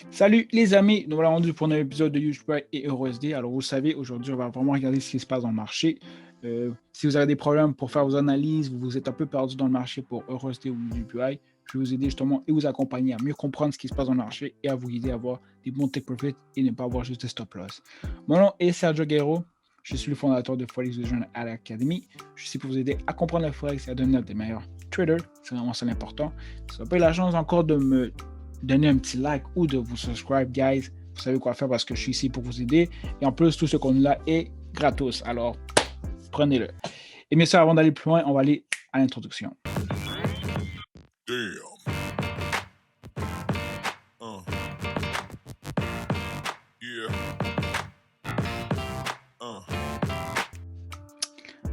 Salut les amis, nous voilà rendus pour un épisode de UGPRI et EuroSD. Alors vous le savez, aujourd'hui on va vraiment regarder ce qui se passe dans le marché. Si vous avez des problèmes pour faire vos analyses, vous êtes un peu perdu dans le marché pour EuroSD ou UGPRI, je vais vous aider justement et vous accompagner à mieux comprendre ce qui se passe dans le marché et à vous guider à avoir des bons take profits et ne pas avoir juste des stop loss. Mon nom est Sergio Guerrero, je suis le fondateur de Forex Vision à l'Académie. Je suis ici pour vous aider à comprendre le Forex et à devenir des meilleurs traders. C'est vraiment ça l'important. Si vous n'avez pas eu la chance encore de me donner un petit like ou de vous subscribe, guys. Vous savez quoi faire parce que je suis ici pour vous aider. Et en plus, tout ce contenu-là est gratos. Alors, prenez-le. Et bien sûr, avant d'aller plus loin, on va aller à l'introduction. Damn. Yeah.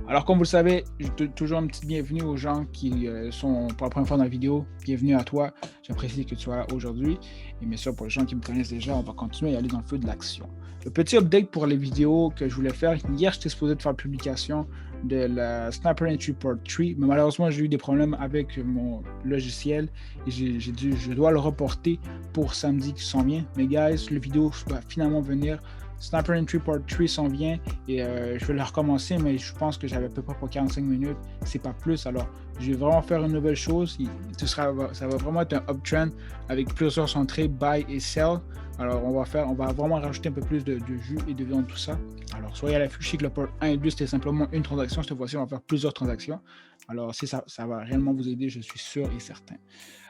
Alors, comme vous le savez, je donne toujours une petite bienvenue aux gens qui sont pour la première fois dans la vidéo. Bienvenue à toi. J'apprécie que tu sois là aujourd'hui. Et bien sûr, pour les gens qui me connaissent déjà, on va continuer à aller dans le feu de l'action. Le petit update pour les vidéos que je voulais faire. Hier, j'étais supposé de faire la publication de la Sniper Entry Part 3, mais malheureusement, j'ai eu des problèmes avec mon logiciel et je dois le reporter pour samedi qui s'en vient. Mais guys, la vidéo va finalement venir. Sniper Entry Part 3 s'en vient et je vais le recommencer, mais je pense que j'avais à peu près pour 45 minutes, c'est pas plus. Alors, je vais vraiment faire une nouvelle chose. Ça va vraiment être un uptrend avec plusieurs entrées, buy et sell. Alors, on va vraiment rajouter un peu plus de jus et de viande, tout ça. Alors, soyez à l'affût. Je sais que le Part 1 et 2, c'était simplement une transaction. Cette fois-ci, on va faire plusieurs transactions. Alors, ça va réellement vous aider, je suis sûr et certain.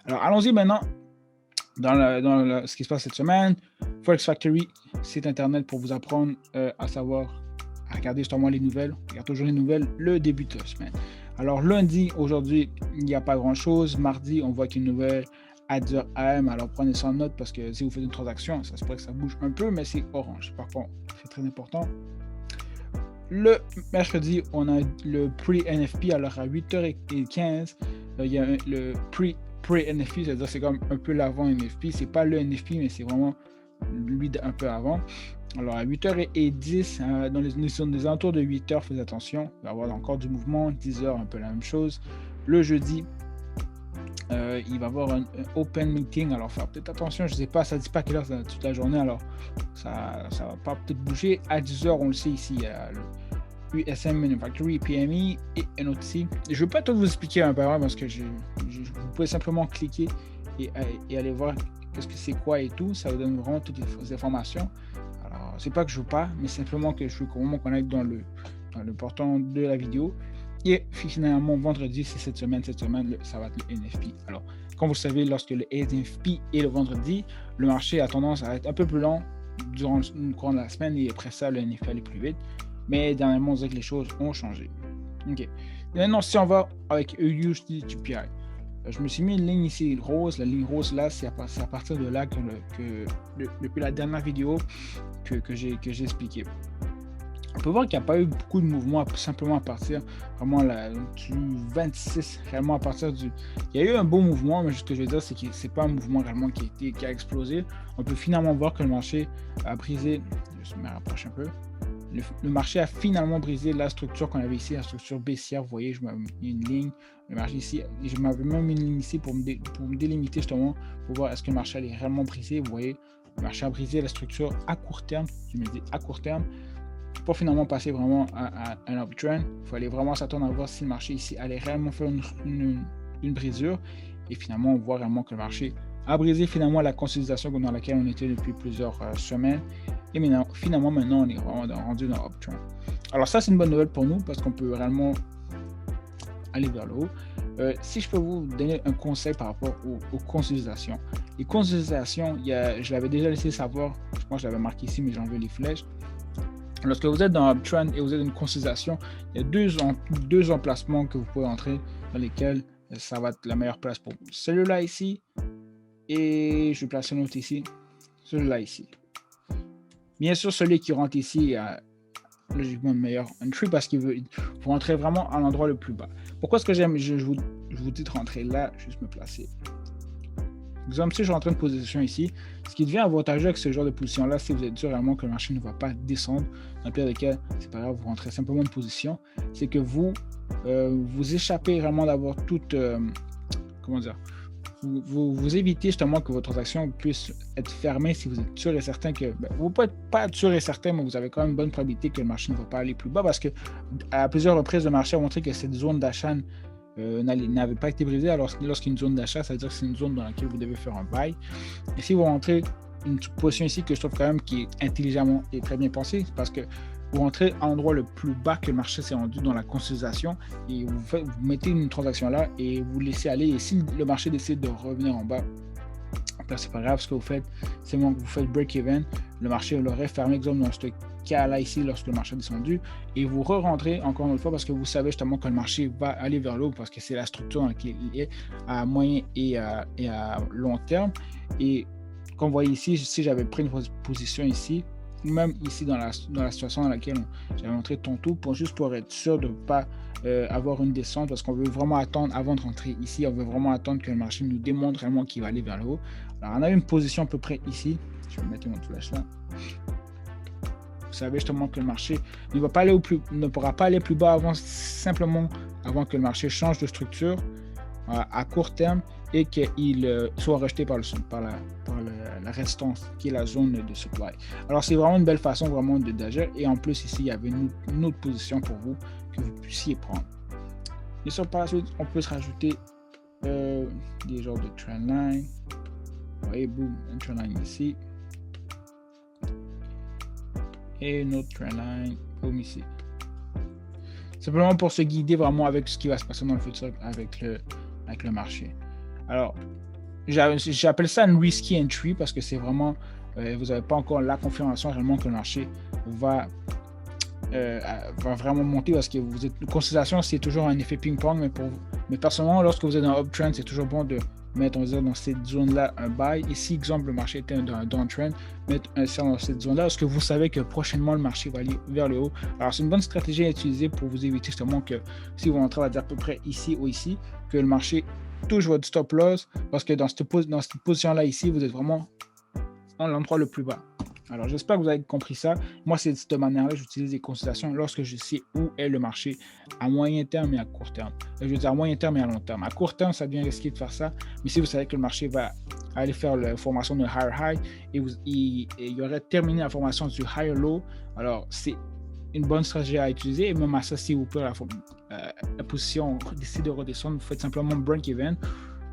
Alors, allons-y maintenant. Dans ce qui se passe cette semaine, Forex Factory, site internet pour vous apprendre à savoir, à regarder justement les nouvelles. On regarde toujours les nouvelles le début de la semaine. Alors lundi, aujourd'hui, il n'y a pas grand-chose. Mardi, on voit qu'il y a une nouvelle à 10h AM. Alors prenez ça en note parce que si vous faites une transaction, ça se pourrait que ça bouge un peu, mais c'est orange. Par contre, c'est très important. Le mercredi, on a le pre-NFP. Alors à 8h15, il y a le pre-NFP, c'est-à-dire c'est comme un peu l'avant NFP. C'est pas le NFP, mais c'est vraiment lui un peu avant. Alors à 8h10, dans les alentours de 8h, faites attention. Il va y avoir encore du mouvement. 10h, un peu la même chose. Le jeudi, il va y avoir un open meeting. Alors faire peut-être attention, je ne sais pas, ça ne dit pas quelle heure c'est toute la journée. Alors ça va pas peut-être bouger. À 10h, on le sait ici, il y a le USM Manufacturing, PMI et NOTC. Je ne vais pas tout vous expliquer un par un parce que vous pouvez simplement cliquer et aller voir qu'est-ce que c'est quoi et tout. Ça vous donne vraiment toutes les informations. Alors, c'est pas que je ne veux pas, mais simplement que je veux vraiment qu'on aille dans le portant de la vidéo. Et finalement, vendredi, c'est cette semaine, ça va être le NFP. Alors, comme vous savez, lorsque le NFP est le vendredi, le marché a tendance à être un peu plus lent durant le courant de la semaine et après ça, le NFP allait plus vite. Mais dernièrement, on dirait que les choses ont changé. OK. Et maintenant, si on va avec USD-GPI, je me suis mis une ligne ici rose. La ligne rose là, c'est à partir de là que depuis la dernière vidéo que j'ai expliqué. On peut voir qu'il n'y a pas eu beaucoup de mouvements simplement à partir vraiment du 26, réellement à partir du... Il y a eu un beau mouvement, mais ce que je veux dire, c'est que ce n'est pas un mouvement réellement qui a explosé. On peut finalement voir que le marché a brisé... Je me rapproche un peu. Le marché a finalement brisé la structure qu'on avait ici, la structure baissière. Vous voyez, je m'avais mis une ligne, le marché ici, et je m'avais même mis une ligne ici pour me délimiter justement, pour voir est-ce que le marché allait réellement briser. Vous voyez, le marché a brisé la structure à court terme, je me dis à court terme, pour finalement passer vraiment à un uptrend. Il fallait vraiment s'attendre à voir si le marché ici allait réellement faire une brisure, et finalement on voit réellement que le marché a brisé finalement la consolidation dans laquelle on était depuis plusieurs semaines. Et finalement, maintenant, on est vraiment rendu dans l'uptrend. Alors ça, c'est une bonne nouvelle pour nous parce qu'on peut réellement aller vers le haut. Si je peux vous donner un conseil par rapport aux consolidations. Les consolidations, je l'avais déjà laissé savoir, je pense que je l'avais marqué ici, mais j'ai enlevé les flèches. Lorsque vous êtes dans l'uptrend et vous êtes dans une consolidation, il y a deux emplacements que vous pouvez entrer dans lesquels ça va être la meilleure place pour vous. Celui-là ici, et je vais placer un autre ici, celui-là ici. Bien sûr, celui qui rentre ici a logiquement une meilleure entry parce qu'il veut rentrer vraiment à l'endroit le plus bas. Pourquoi est-ce que je vous dis de rentrer là, juste me placer. Exemple, si je rentre une position ici, ce qui devient avantageux avec ce genre de position-là, si vous êtes sûr réellement que le marché ne va pas descendre, dans le pire des cas, c'est pas grave, vous rentrez simplement une position, c'est que vous échappez vraiment d'avoir toute, vous évitez justement que votre transaction puisse être fermée si vous êtes sûr et certain que, vous ne pouvez pas être sûr et certain, mais vous avez quand même une bonne probabilité que le marché ne va pas aller plus bas parce que à plusieurs reprises, le marché a montré que cette zone d'achat n'avait pas été brisée. Alors, lorsqu'il y a une zone d'achat, ça veut dire que c'est une zone dans laquelle vous devez faire un buy. Et si vous rentrez une position ici que je trouve quand même qui est intelligemment et très bien pensée, parce que vous rentrez à l'endroit le plus bas que le marché s'est rendu dans la consolidation et vous mettez une transaction là et vous laissez aller. Et si le marché décide de revenir en bas, c'est pas grave. Ce que vous faites, c'est que vous faites break-even. Le marché l'aurait fermé, exemple dans ce cas-là ici, lorsque le marché est descendu. Et vous re-rentrez encore une fois parce que vous savez justement que le marché va aller vers le haut parce que c'est la structure dans laquelle il est à moyen et à long terme. Et comme vous voyez ici, si j'avais pris une position ici, ou même ici dans la situation dans laquelle j'avais montré tantôt, juste pour être sûr de ne pas avoir une descente, parce qu'on veut vraiment attendre, avant de rentrer ici, on veut vraiment attendre que le marché nous démontre vraiment qu'il va aller vers le haut. Alors on a une position à peu près ici, je vais mettre mon flash là. Vous savez justement que le marché ne pourra pas aller plus bas simplement avant que le marché change de structure à court terme et qu'il soit rejeté par la résistance qui est la zone de supply. Alors c'est vraiment une belle façon vraiment d'agir et en plus ici il y avait une autre position pour vous que vous puissiez prendre. Et sur par la suite on peut se rajouter des genres de trendline. Vous voyez, boum, un trendline ici et une autre trendline boum ici. Simplement pour se guider vraiment avec ce qui va se passer dans le futur avec le marché. Alors, j'appelle ça une risky entry parce que c'est vraiment, vous n'avez pas encore la confirmation réellement que le marché va vraiment monter parce que considération, c'est toujours un effet ping-pong, mais personnellement, lorsque vous êtes dans un uptrend, c'est toujours bon de mettre, on va dire, dans cette zone-là un buy. Et si, exemple, le marché était dans un downtrend, mettre un sell dans cette zone-là, parce que vous savez que prochainement, le marché va aller vers le haut. Alors, c'est une bonne stratégie à utiliser pour vous éviter justement que si vous rentrez, on va dire à peu près ici ou ici, que le marché touche votre stop loss, parce que dans cette position-là ici, vous êtes vraiment dans l'endroit le plus bas. Alors, j'espère que vous avez compris ça. Moi, c'est de cette manière-là que j'utilise les considérations lorsque je sais où est le marché à moyen terme et à court terme. Je veux dire à moyen terme et à long terme. À court terme, ça devient risqué de faire ça. Mais si vous savez que le marché va aller faire la formation de higher high et il y aurait terminé la formation du higher low, alors c'est une bonne stratégie à utiliser. Et même à ça, si vous perdez la position décide de redescendre, vous faites simplement break-even.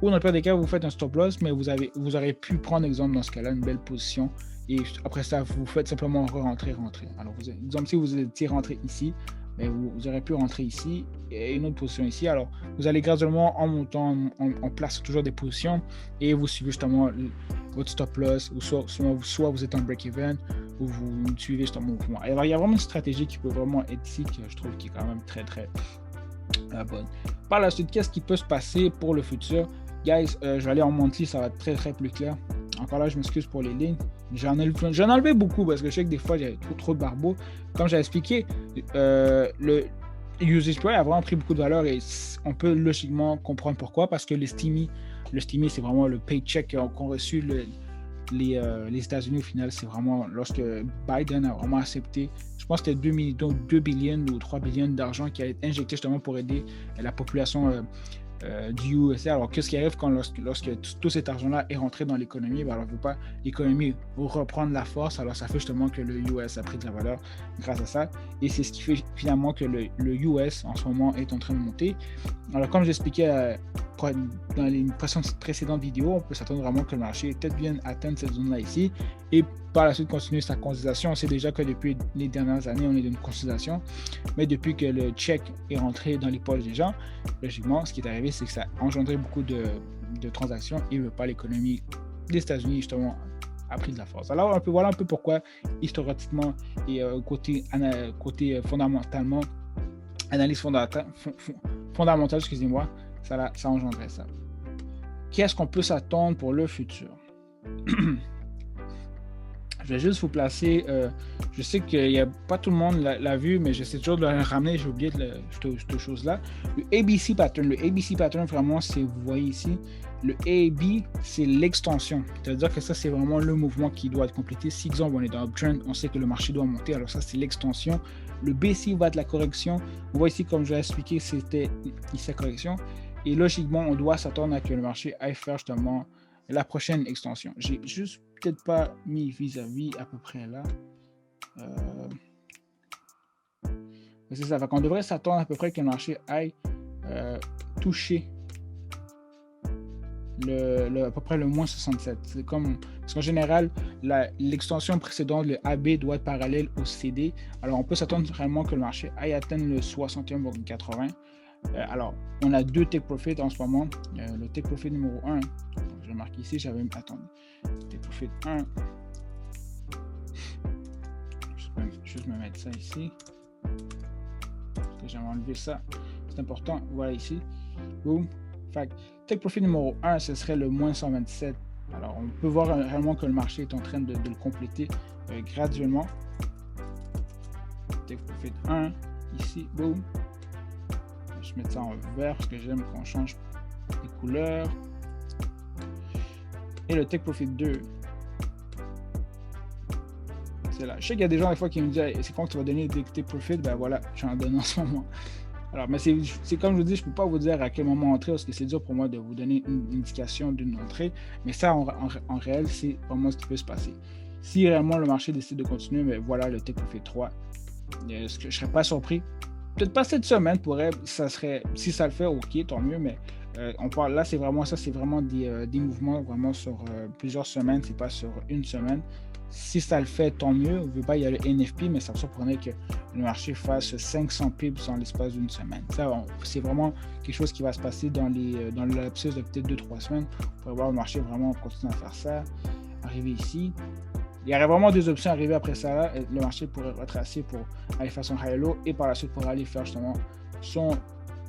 Ou dans le pire des cas, vous faites un stop loss, mais vous aurez pu prendre, exemple, dans ce cas-là, une belle position. Et après ça, vous faites simplement rentrer. Alors, exemple, si vous étiez rentré ici, mais vous aurez pu rentrer ici et une autre position ici. Alors, vous allez graduellement, en montant, en place toujours des positions et vous suivez justement votre stop loss, ou soit vous êtes en break-even, ou vous suivez justement le mouvement. Alors, il y a vraiment une stratégie qui peut vraiment être ici, que je trouve qui est quand même très, très bonne. Par la suite, qu'est-ce qui peut se passer pour le futur? Guys, je vais aller en monthly, ça va être très, très plus clair. Encore là, je m'excuse pour les lignes. J'en ai enlevé beaucoup parce que je sais que des fois, j'avais trop de barbeaux. Comme j'ai expliqué, le usage price a vraiment pris beaucoup de valeur et on peut logiquement comprendre pourquoi. Parce que le STIMI, c'est vraiment le paycheck qu'ont reçu les États-Unis au final. C'est vraiment lorsque Biden a vraiment accepté, je pense que c'était 2 billions ou 3 billions d'argent qui a été injecté justement pour aider la population du USA. Alors, qu'est-ce qui arrive lorsque tout cet argent-là est rentré dans l'économie? Alors, l'économie reprendre la force. Alors, ça fait justement que le US a pris de la valeur grâce à ça. Et c'est ce qui fait finalement que le US, en ce moment, est en train de monter. Alors, comme j'expliquais dans les précédentes vidéos, on peut s'attendre vraiment que le marché peut-être bien atteindre cette zone-là ici. Et par la suite, continuer sa consolidation. On sait déjà que depuis les dernières années, on est dans une consolidation. Mais depuis que le check est rentré dans les poches des gens, logiquement, ce qui est arrivé, c'est que ça a engendré beaucoup de transactions et pas l'économie des États-Unis, justement, a pris de la force. Alors, voilà un peu pourquoi, historiquement et côté fondamentalement, analyse fondamentale, excusez-moi, ça engendrait ça. Qu'est-ce qu'on peut s'attendre pour le futur? Je vais juste vous placer, je sais qu'il n'y a pas tout le monde l'a vu, mais j'essaie toujours de le ramener, j'ai oublié cette chose-là. Le ABC pattern, vraiment, c'est, vous voyez ici, le AB, c'est l'extension. C'est-à-dire que ça, c'est vraiment le mouvement qui doit être complété. Si, exemple, on est dans uptrend, on sait que le marché doit monter, alors ça, c'est l'extension. Le BC va être la correction. Vous voyez ici, comme je l'ai expliqué, c'était ici la correction. Et logiquement, on doit s'attendre à que le marché aille faire justement la prochaine extension. J'ai juste peut-être pas mis vis-à-vis à peu près là. C'est ça, qu'on devrait s'attendre à peu près que le marché aille toucher à peu près le moins 67. C'est comme, parce qu'en général, l'extension précédente, le AB, doit être parallèle au CD. Alors, on peut s'attendre réellement que le marché aille atteindre le 61,80. Alors, on a deux take profit en ce moment. Le take profit numéro 1, je le marque ici, j'avais... Attendez. Take profit 1. Juste me mettre ça ici. Parce que j'avais enlevé ça. C'est important. Voilà ici. Boom. Fait take profit numéro 1, ce serait le moins 127. Alors, on peut voir réellement que le marché est en train de le compléter graduellement. Take profit 1, ici, boom. Je vais mettre ça en vert parce que j'aime qu'on change les couleurs. Et le take profit 2. C'est là. Je sais qu'il y a des gens des fois qui me disent hey, c'est quand tu vas donner des take profit? Ben voilà, j'en donne en ce moment. Alors, mais c'est comme je vous dis, je ne peux pas vous dire à quel moment entrer parce que c'est dur pour moi de vous donner une indication d'une entrée. Mais ça, en réel, c'est vraiment ce qui peut se passer. Si réellement le marché décide de continuer, mais voilà le take profit 3. Je ne serais pas surpris. Peut-être pas cette semaine pourrait, ça serait, si ça le fait, ok, tant mieux, mais on parle là, c'est vraiment ça, c'est vraiment des mouvements vraiment sur plusieurs semaines, c'est pas sur une semaine. Si ça le fait, tant mieux. On ne veut pas y aller NFP, mais ça me surprendrait que le marché fasse 500 pips dans l'espace d'une semaine. Ça, c'est vraiment quelque chose qui va se passer dans le lapsus de peut-être 2-3 semaines. On pourrait voir le marché vraiment continuer à faire ça, arriver ici. Il y aurait vraiment deux options arriver après ça. Là, le marché pourrait retracer pour aller faire son high low et par la suite pour aller faire justement son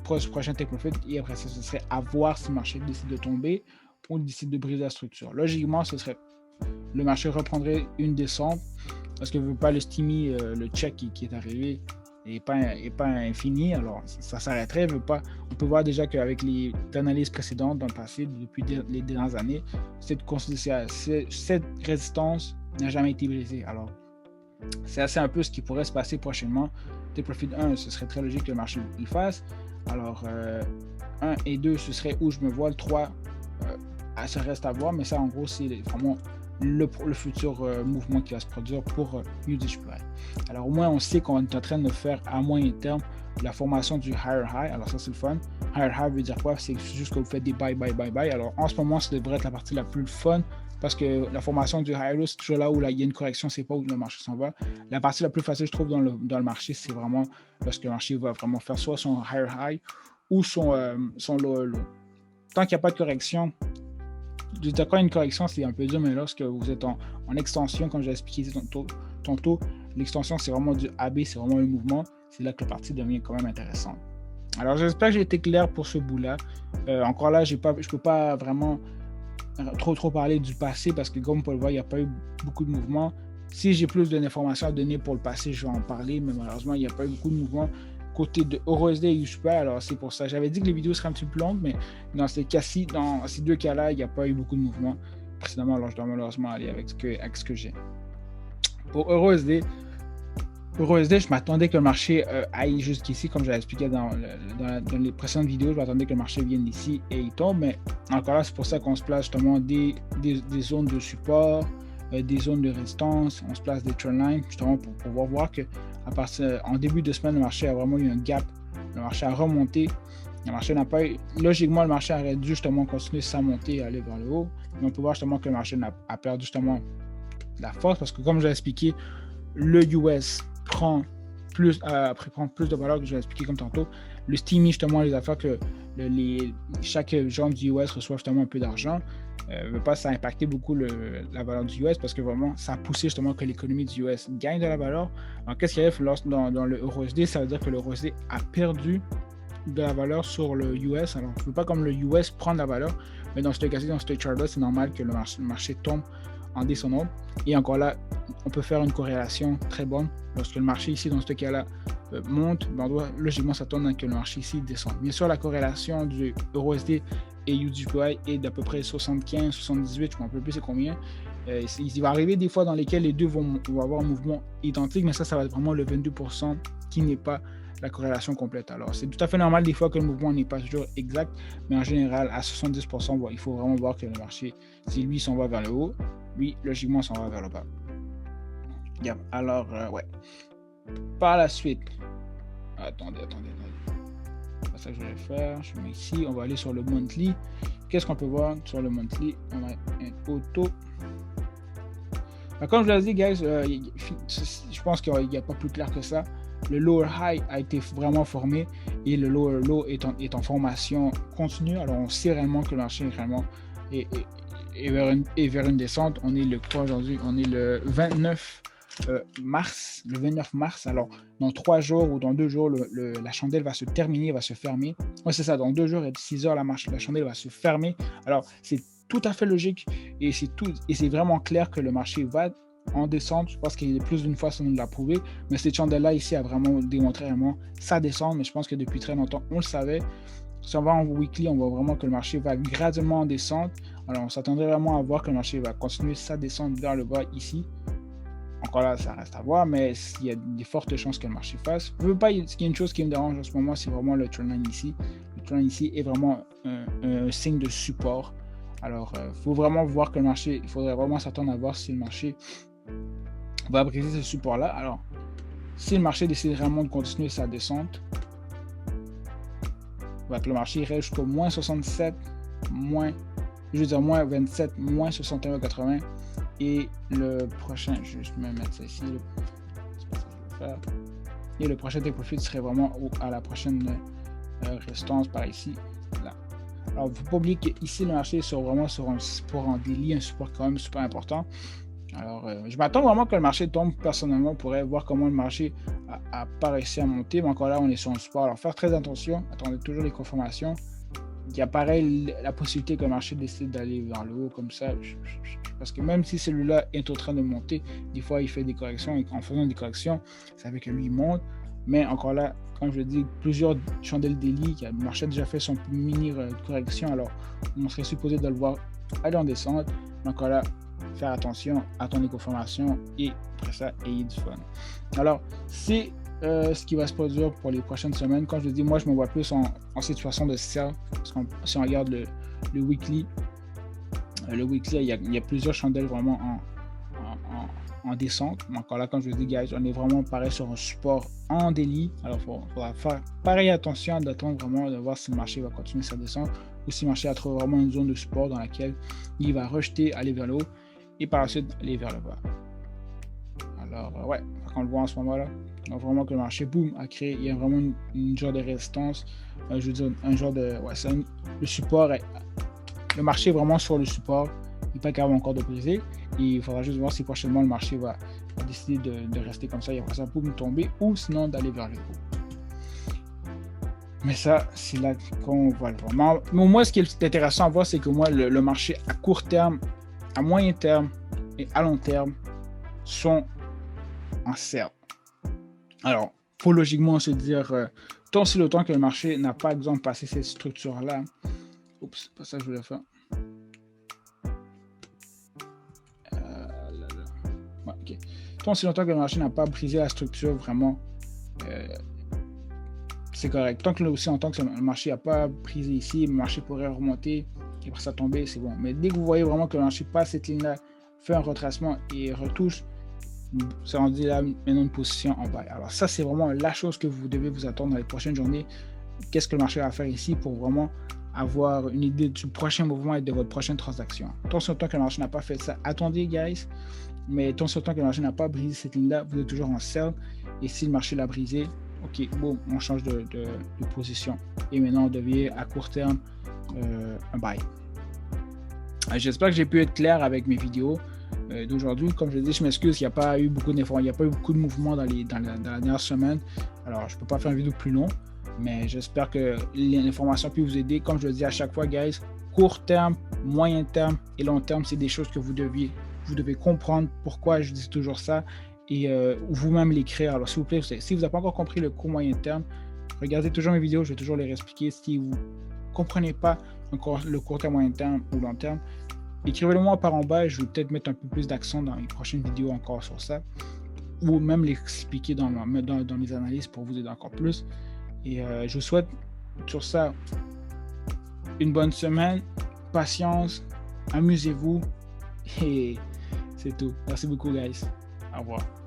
prochain take profit. Et après ça, ce serait à voir si le marché décide de tomber ou décide de briser la structure. Logiquement, ce serait le marché reprendrait une descente parce que veut pas le steamy, le check qui est arrivé n'est pas infini, alors ça s'arrêterait. Veut pas. On peut voir déjà qu'avec les analyses précédentes dans le passé, depuis les dernières années, cette résistance n'a jamais été brisée. Alors, c'est assez un peu ce qui pourrait se passer prochainement. Take profit 1, ce serait très logique que le marché le fasse. Alors, 1 et 2, ce serait où je me vois. Le 3, ça reste à voir, mais ça, en gros, c'est vraiment le futur mouvement qui va se produire pour UDHY. Alors, au moins, on sait qu'on est en train de faire à moyen terme la formation du higher high. Alors, ça, c'est le fun. Higher high veut dire quoi? C'est juste que vous faites des buy. Alors, en ce moment, ça devrait être la partie la plus fun parce que la formation du higher low, c'est toujours là où il y a une correction, c'est pas où le marché s'en va. La partie la plus facile, je trouve, dans le marché, c'est vraiment lorsque le marché va vraiment faire soit son higher high ou son lower low. Tant qu'il n'y a pas de correction, je veux dire, quand il y a une correction, c'est un peu dur, mais lorsque vous êtes en extension, comme j'ai expliqué tantôt, l'extension, c'est vraiment du AB, c'est vraiment le mouvement. C'est là que la partie devient quand même intéressante. Alors, j'espère que j'ai été clair pour ce bout-là. Encore là, je ne peux pas vraiment trop parler du passé parce que, comme on peut le voir, il n'y a pas eu beaucoup de mouvements. Si j'ai plus d'informations à donner pour le passé, je vais en parler, mais malheureusement, il n'y a pas eu beaucoup de mouvements côté de EURUSD et USD. Alors, c'est pour ça. J'avais dit que les vidéos seraient un petit peu longues, mais dans ces cas-ci, dans ces deux cas-là, il n'y a pas eu beaucoup de mouvements précédemment. Alors, je dois malheureusement aller avec ce que j'ai. Pour EURUSD, je m'attendais que le marché aille jusqu'ici, comme j'avais expliqué dans les précédentes vidéos. Je m'attendais que le marché vienne d'ici et il tombe, mais encore là, c'est pour ça qu'on se place justement des zones de support, des zones de résistance, on se place des trendlines justement pour pouvoir voir que en début de semaine, le marché a vraiment eu un gap, le marché a remonté, le marché n'a pas eu, logiquement, le marché aurait dû justement continuer sa montée et aller vers le haut, mais on peut voir justement que le marché a perdu justement la force parce que, comme je l'ai expliqué, le US prend plus de valeur que je l'ai expliqué comme tantôt. Le steamy, justement, les affaires que chaque jambe du US reçoit justement un peu d'argent. Veut pas ça a impacté beaucoup la valeur du US parce que vraiment ça a poussé justement que l'économie du US gagne de la valeur. Alors qu'est-ce qui arrive dans le EURUSD? Ça veut dire que le EURUSD a perdu de la valeur sur le US. Alors je ne veux pas comme le US prendre la valeur, mais dans ce cas-ci, dans ce chart-là, c'est normal que le marché tombe en descendant. Et encore là, on peut faire une corrélation très bonne. Lorsque le marché ici, dans ce cas-là, monte, on doit logiquement s'attendre à que le marché ici descende. Bien sûr, la corrélation du EURUSD et USD est d'à peu près 75, 78, je ne me rappelle plus c'est combien. Il va arriver des fois dans lesquels les deux vont avoir un mouvement identique, mais ça va être vraiment le 22% qui n'est pas la corrélation complète. Alors, c'est tout à fait normal des fois que le mouvement n'est pas toujours exact, mais en général, à 70%, il faut vraiment voir que le marché, si lui s'en va vers le haut, lui, logiquement, s'en va vers le bas. Yeah. Alors, ouais. Par la suite, attendez. C'est pas ça que je vais faire. Je mets ici, on va aller sur le monthly. Qu'est-ce qu'on peut voir sur le monthly? On a un auto. Comme je l'ai dit, guys, je pense qu'il n'y a pas plus clair que ça. Le lower high a été vraiment formé et le lower low est en formation continue. Alors, on sait réellement que le marché est vers une descente. On est le quoi aujourd'hui? On est le 29 mars. Le 29 mars. Alors, dans 3 jours ou dans 2 jours, la chandelle va se terminer, va se fermer. Oui, c'est ça. Dans 2 jours et 6 heures, la chandelle va se fermer. Alors, c'est tout à fait logique et c'est vraiment clair que le marché va en descente. Je pense qu'il y a plus d'une fois ça nous l'a prouvé, mais cette chandelle-là ici a vraiment démontré vraiment sa descente, mais je pense que depuis très longtemps, on le savait. Si on va en weekly, on voit vraiment que le marché va graduellement en descente. Alors, on s'attendrait vraiment à voir que le marché va continuer sa descente vers le bas ici. Encore là, ça reste à voir, mais il y a des fortes chances que le marché fasse. Je veux pas, il y a une chose qui me dérange en ce moment, c'est vraiment le trendline ici. Le trendline ici est vraiment un signe de support. Alors, il faut vraiment voir que le marché, il faudrait vraiment s'attendre à voir si le marché va briser ce support-là. Alors, si le marché décide vraiment de continuer sa descente, le marché irait jusqu'au moins 67, moins 27, moins 61,80. Et le prochain, je vais juste me mettre ça ici. Et le prochain take profit serait vraiment à la prochaine résistance par ici. Là. Alors, il ne faut pas oublier qu'ici, le marché est vraiment sur un support en délit, un support quand même super important. Alors, je m'attends vraiment que le marché tombe personnellement. On pourrait voir comment le marché a pas réussi à monter. Mais encore là, on est sur un support. Alors, faire très attention. Attendez toujours les confirmations. Il y a pareil la possibilité que le marché décide d'aller vers le haut comme ça. Parce que même si celui-là est en train de monter, des fois, il fait des corrections. Et en faisant des corrections, ça fait que lui, il monte. Mais encore là, comme je le dis, plusieurs chandelles daily, le marché a déjà fait son mini correction. Alors, on serait supposé de le voir aller en descente. Mais encore là, faire attention, attendre les confirmations et après ça, ayez du fun. Alors, c'est ce qui va se produire pour les prochaines semaines. Comme je le dis, moi, je me vois plus en situation de sell. Parce que si on regarde le weekly, il y a plusieurs chandelles vraiment en descente. Mais encore là, comme je le dis, guys, on est vraiment pareil sur un support en daily. Alors, il faudra faire pareil attention d'attendre vraiment de voir si le marché va continuer sa descente ou si le marché a trouvé vraiment une zone de support dans laquelle il va rejeter, aller vers le haut et par la suite aller vers le bas. Alors, ouais, on le voit en ce moment-là. Donc, vraiment que le marché, boum, a créé, il y a vraiment une genre de résistance. Je veux dire, un genre de. Ouais, le support, le marché est vraiment sur le support. Il n'est pas capable encore de briser. Et il faudra juste voir si prochainement le marché va décider de rester comme ça et après ça, boum, tomber ou sinon d'aller vers le haut. Mais ça, c'est là qu'on va le voir. Mais moi, ce qui est intéressant à voir, c'est que moi, le marché à court terme, à moyen terme et à long terme sont en sell. Alors, il faut logiquement se dire, tant si longtemps que le marché n'a pas, exemple, passé cette structure-là. Oups, c'est pas ça que je voulais faire. Ouais, ok. Tant si longtemps que le marché n'a pas brisé la structure, vraiment, c'est correct. Tant que aussi en tant que le marché n'a pas brisé ici, le marché pourrait remonter et après ça tomber, c'est bon. Mais dès que vous voyez vraiment que le marché passe cette ligne-là, fait un retracement et retouche, ça en dit là maintenant une position en bas. Alors ça, c'est vraiment la chose que vous devez vous attendre dans les prochaines journées. Qu'est-ce que le marché va faire ici pour vraiment avoir une idée du prochain mouvement et de votre prochaine transaction. Tant sur le temps que le marché n'a pas fait ça, attendez, guys. Mais tant sur le temps que le marché n'a pas brisé cette ligne-là, vous êtes toujours en sell. Et si le marché l'a brisé, ok, bon, on change de position. Et maintenant, on devient à court terme un buy. J'espère que j'ai pu être clair avec mes vidéos d'aujourd'hui. Comme je l'ai dit, je m'excuse, il n'y a pas eu beaucoup d'efforts, il n'y a pas eu beaucoup de mouvements dans la dernière semaine. Alors, je ne peux pas faire une vidéo plus longue, mais j'espère que l'information peut vous aider. Comme je le dis à chaque fois, guys, court terme, moyen terme et long terme, c'est des choses que vous devez comprendre pourquoi je dis toujours ça et vous-même l'écrire. Alors, s'il vous plaît, si vous n'avez pas encore compris le court moyen terme, regardez toujours mes vidéos, je vais toujours les réexpliquer. Si vous ne comprenez pas encore le court terme, moyen terme ou long terme, écrivez-le moi par en bas. Je vais peut-être mettre un peu plus d'accent dans les prochaines vidéos encore sur ça. ou même l'expliquer dans mes analyses pour vous aider encore plus. Et je vous souhaite sur ça une bonne semaine, patience, amusez-vous et c'est tout. Merci beaucoup, guys. Au revoir.